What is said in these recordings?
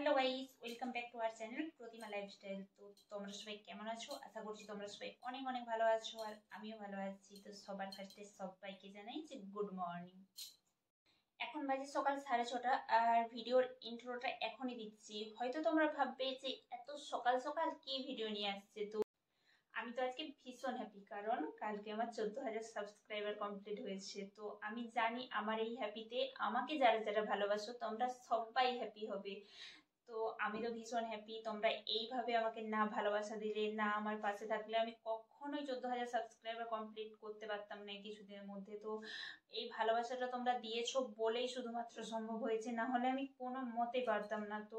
Hello guys, welcome back to our channel Pratima lifestyle. তো তোমরা সবাই কেমন আছো? আশা করছি তোমরা সবাই অনেক অনেক ভালো আছো, আর আমিও ভালো আছি। তো সবার ফার্স্টে সবাইকে জানাই যে গুড মর্নিং। এখন বাজে সকাল 6:30, আর ভিডিওর ইন্ট্রোটা এখনই দিচ্ছি। হয়তো তোমরা ভাববে যে এত সকাল সকাল কি ভিডিও নিয়ে আসছে। তো আমি তো আজকে ভীষণ হ্যাপি, কারণ কালকে আমার 14,000 সাবস্ক্রাইবার কমপ্লিট হয়েছে। তো আমি জানি আমার এই হ্যাপিতে আমাকে যারা যারা ভালোবাসো তোমরা সবাই হ্যাপি হবে। তো আমি তো ভীষণ হ্যাপি। তোমরা এইভাবে আমাকে না ভালোবাসা দিলে, না আমার পাশে থাকলে আমি কখনোই 14,000 সাবস্ক্রাইবার কমপ্লিট করতে পারতাম না কিছুদিনের মধ্যে। তো এই ভালোবাসাটা তোমরা দিয়েছো বলেই শুধুমাত্র সম্ভব হয়েছে, না হলে আমি কোনো মতে পারতাম না। তো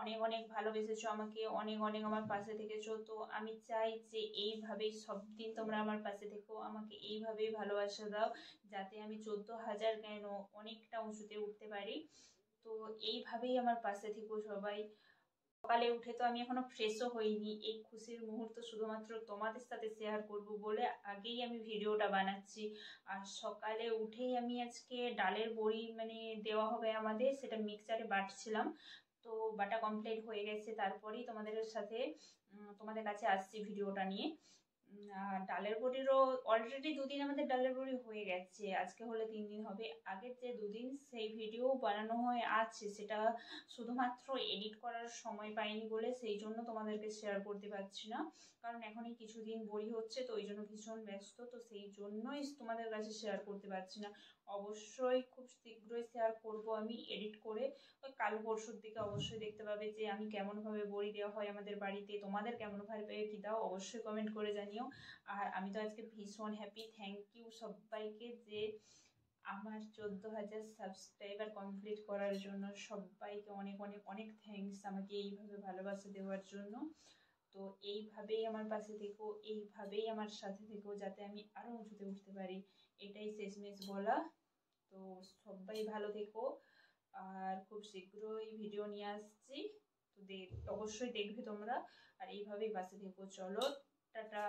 অনেক অনেক ভালোবেসেছো আমাকে, অনেক অনেক আমার পাশে থেকেছো। তো আমি চাই যে এইভাবেই সব দিন তোমরা আমার পাশে থেকো, আমাকে এইভাবেই ভালোবাসা দাও, যাতে আমি 14,000 কেন অনেকটা উঁচুতে উঠতে পারি। তো এইভাবেই আমার পাশে থেকো সবাই। সকালে উঠে তো আমি এখনো ফ্রেশও হইনি, এই খুশির মুহূর্ত শুধুমাত্র তোমাদের সাথে শেয়ার করব বলে আগেই আমি ভিডিওটা বানাচ্ছি। আর সকালে উঠেই আমি আজকে ডালের বড়ি দেওয়া হবে আমাদের, সেটা মিক্সচারে বাটছিলাম। তো বাটা কমপ্লিট হয়ে গেছে, তারপরেই তোমাদের সাথে তোমাদের কাছে আসছি ভিডিওটা নিয়ে। আর ডালের বড়িরও অলরেডি দুদিন আমাদের ডালের বড়ি হয়ে গেছে, আজকে হলে 3 দিন হবে। আগের যে দুদিন সেই ভিডিও বানানো হয়ে আছে, সেটা শুধুমাত্র এডিট করার সময় পাইনি বলে সেই জন্য তোমাদেরকে শেয়ার করতে পারছি না। কারণ এখনই কিছুদিন বড়ি হচ্ছে, তো ওই জন্য ভীষণ ব্যস্ত, তো সেই জন্যই তোমাদের কাছে শেয়ার করতে পারছি না। অবশ্যই খুব শীঘ্রই শেয়ার করব আমি এডিট করে। ওই কাল পরশুর দিকে অবশ্যই দেখতে পাবে যে আমি কেমনভাবে বড়ি দেওয়া হয় আমাদের বাড়িতে। তোমাদের কেমনভাবে কি দাও অবশ্যই কমেন্ট করে জানিও। আর আমি তো আজকে ভীষণ হ্যাপি। থ্যাংক ইউ সবাইকে যে আমার 14,000 সাবস্ক্রাইবার কমপ্লিট করার জন্য। সবাইকে অনেক অনেক অনেক থ্যাঙ্কস আমাকে এইভাবে ভালোবাসা দেওয়ার জন্য। তো এইভাবেই আমার পাশে থেকো, এইভাবেই আমার সাথে থেকো, যাতে আমি আরো উঁচুতে উঠতে পারি। এটাই শেষমেশ বলা। তো সবাই ভালো থেকো, আর খুব শীঘ্রই ভিডিও নিয়ে আসছি। তো অবশ্যই দেখবে তোমরা, আর এইভাবেই পাশে থেকো। চলো, টাটা।